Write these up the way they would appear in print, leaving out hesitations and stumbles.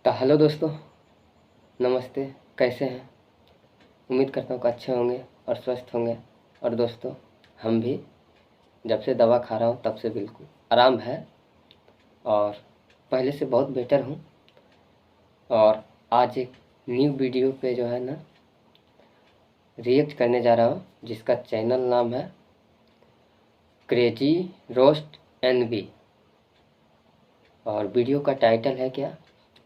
तो हेलो दोस्तों, नमस्ते। कैसे हैं? उम्मीद करता हूँ कि अच्छे होंगे और स्वस्थ होंगे। और दोस्तों, हम भी जब से दवा खा रहा हूँ तब से बिल्कुल आराम है और पहले से बहुत बेटर हूँ। और आज एक न्यू वीडियो पे जो है ना रिएक्ट करने जा रहा हूँ, जिसका चैनल नाम है क्रेजी रोस्ट एनबी। और वीडियो का टाइटल है क्या?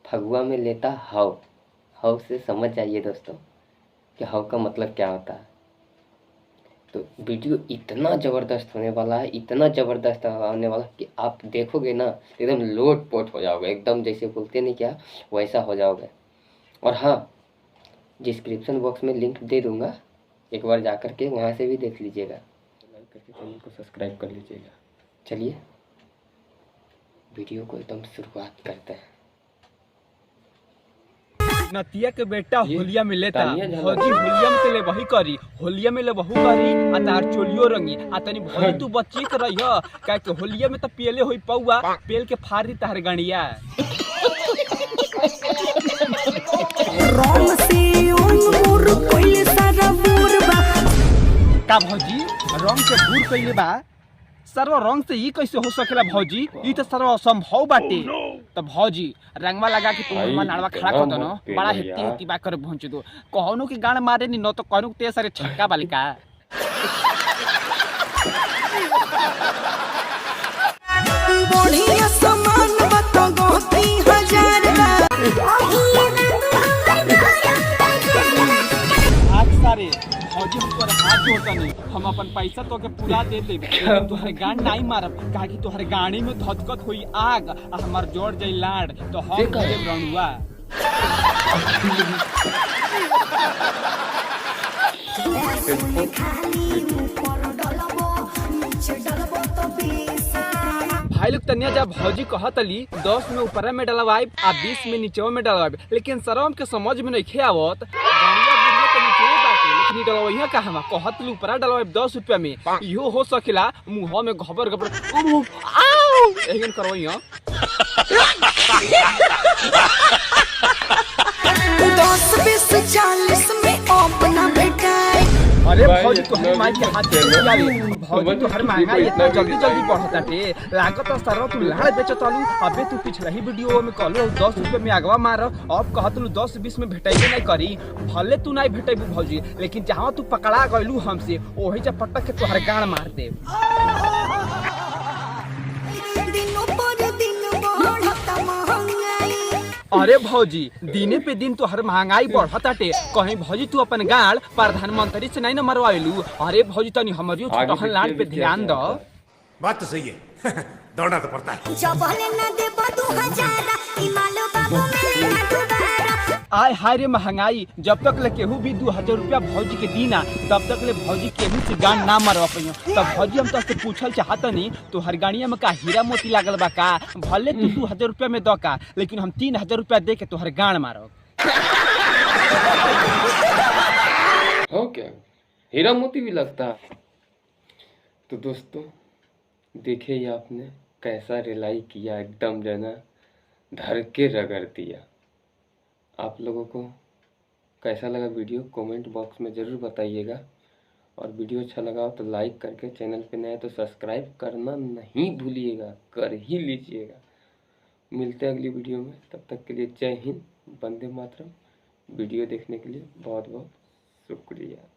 फगुआ में लेता हाउ। हाउ से समझ जाइए दोस्तों कि हाउ का मतलब क्या होता है। तो वीडियो इतना ज़बरदस्त होने वाला है, इतना ज़बरदस्त होने वाला कि आप देखोगे ना एकदम लोट पोट हो जाओगे, एकदम जैसे बोलते नहीं क्या वैसा हो जाओगे। और हाँ, डिस्क्रिप्शन बॉक्स में लिंक दे दूँगा, एक बार जा कर के वहाँ से भी देख लीजिएगा। लाइक करके चैनल को सब्सक्राइब कर लीजिएगा। चलिए वीडियो को एकदम शुरुआत करते हैं। नतिया के बेटा होलिया में लेता भौजी होलिया में ले वही करी, होलिया में ले वहू करी आ तार चोलियो रंगी आ तनी भौजी तू बच्ची कर रही ह काहे के होलिया में त पेले होई पौआ पेल के फाड़ी तार गणिया रंग से मोर कोइले सारा बुरबा का भौजी रंग से दूर कइले बा। सर्व रंग से ये कैसे हो सकेला भौजी? ये तो सर्व असंभव बाटे। तब भौजी रंगवा लगा के तुम नाड़वा खड़ा कर दो न, बड़ा हेती हेती बा कर पहुंच दो कहनो की गाड़ मारे नी न तो कहनो ते सारे छक्का बालिका बढ़िया सामान बता गो 3000 आज सारे भौजी ऊपर हाथ जोड़ता नहीं, हम अपन पैसा तो के पूरा दे देब, लेकिन तोहरे गान नहीं मारब काहे कि तोहरे गाड़ी में धधकत होई आग आ हमर जोड़ जाई लाड़ तो हम देब रणुआ। भाई लोग तनिया जब भौजी कहतली 10 में ऊपर में डलवाइब आ 20 में नीचे में डलवाइब, लेकिन सरम के समझ में नहीं आवत डलवैया का हम कहतलू ऊपर डलवाइब 10 रुपया में इहो हो सकेला मुंह में घबर घबर एहन करवैया 10 20 40 में अपना बेटाई। अरे भौजी तो हर माई के हाथ से लाली भौजी तो हर महंगाई इतना जल्दी जल्दी बढ़ता टे लागत सारा तू लाड़ बेचतालू। अबे तू पिछला ही वीडियो में कहलो 10 रुपए में आगवा मार, अब कहतलू 10 20 में भेटाइबे नहीं करी। भले तू नहीं भेटेबू भौजी, लेकिन जहां तू पकड़ा गइलू हमसे ओही जा पटक के तोहर गाड़ मार दे। अरे भौजी दिने पे दिन तो हर महंगाई बढ़ताटे, कहीं भौजी तू अपन गाड़ प्रधानमंत्री से नहीं न मरवाइलू। अरे भौजी तनी हमरियो छोटहन लाड पे ध्यान दो। बात तो सही है दौड़ना तो पड़ता है। आय हाय रे महंगाई, जब तक ले केहू भी 2000 रुपया भौजी के दीना तब तक ले भौजी केहू से गान ना मरवा पाइयो। तब भौजी हम तो पूछल चाहतनी तो हर गाड़िया में का हीरा मोती लागल बा का? भले तू 2000 रुपया में दो का, लेकिन हम 3000 रुपया दे के तोहर गान मारब। हो क्या हीरा मोती भी लगता है? तो दोस्तों देखिए ये आपने कैसा रिलाई किया, एकदम जना धर के रगड़ दिया। आप लोगों को कैसा लगा वीडियो कमेंट बॉक्स में ज़रूर बताइएगा। और वीडियो अच्छा लगा तो लाइक करके, चैनल पे नए तो सब्सक्राइब करना नहीं भूलिएगा, कर ही लीजिएगा। मिलते हैं अगली वीडियो में, तब तक के लिए जय हिंद, वंदे मातरम। वीडियो देखने के लिए बहुत बहुत शुक्रिया।